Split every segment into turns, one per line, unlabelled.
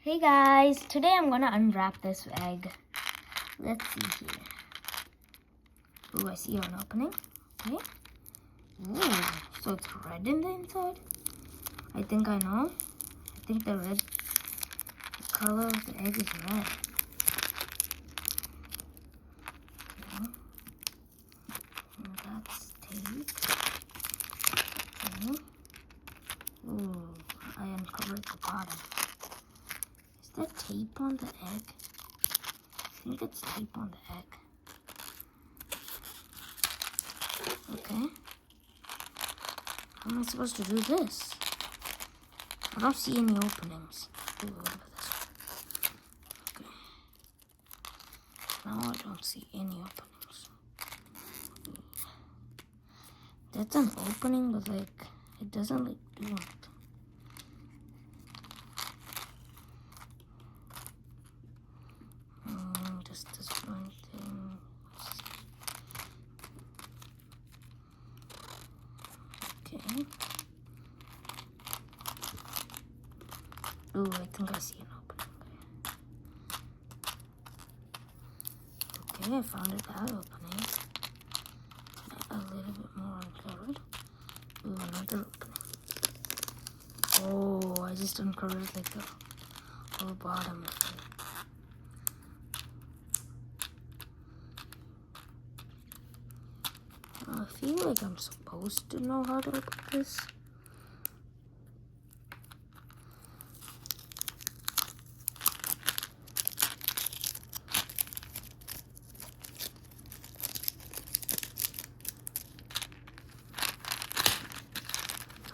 Hey guys, today I'm gonna unwrap this egg. Let's see here. Ooh, I see an opening. Okay. Ooh, so it's red in the inside? I think I know. I think the color of the egg is red. Okay. And that's tape. Okay. Ooh, I uncovered the bottom. Is there tape on the egg? I think it's tape on the egg. Okay. How am I supposed to do this? I don't see any openings. Ooh, what about this one? Okay. Now I don't see any openings. That's an opening, but like, it doesn't like do anything. Just this one thing. Okay. Ooh, I think I see an opening. Okay, I found that opening. A little bit more uncovered. Ooh, another opening. Oh, I just uncovered like the whole bottom of it. I feel like I'm supposed to know how to open this.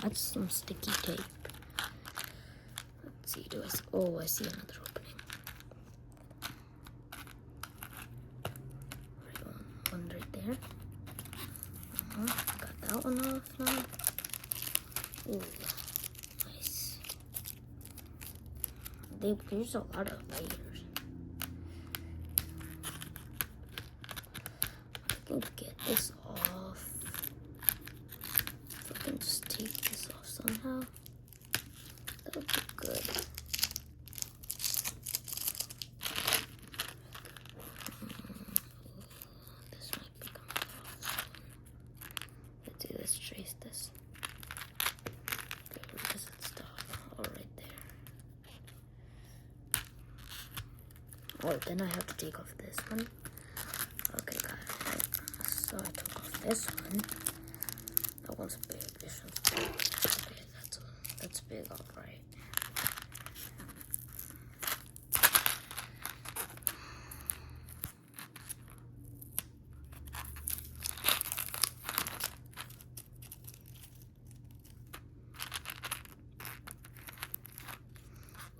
That's some sticky tape. Let's see, oh, I see another opening. One right there. Got that one off now. Ooh, nice. There's a lot of layers. I can get this off. If I can just take this off somehow, that would be good. This might be coming off. Let's see, let's trace this. Okay, where does it stop? Oh, right there. Oh, then I have to take off this one. Okay, got it. So I took off this one. That one's big. This one's big. Okay, that's big, all right.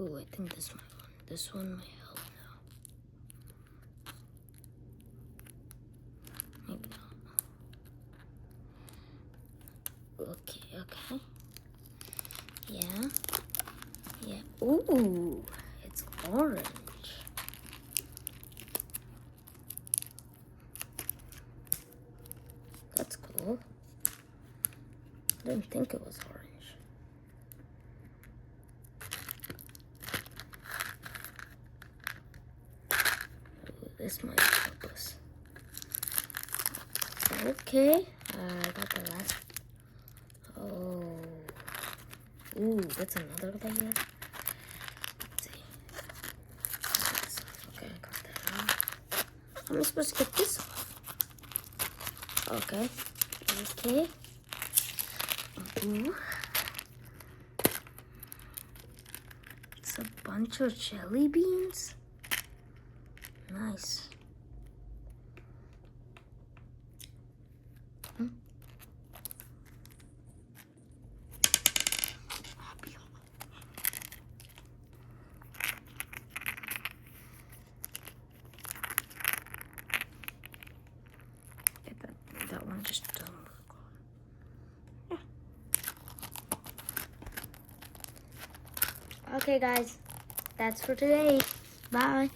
Ooh, I think this one might help now. Maybe not. Okay. Yeah. Ooh, it's orange. That's cool. I didn't think it was orange. This might help us. Okay, I got the last. Oh, ooh, that's another layer. Let's see. Okay, I got that off. How am I supposed to get this off? Okay. Ooh. It's a bunch of jelly beans. Nice. That one just don't look. Yeah. Okay, guys, that's for today. Bye.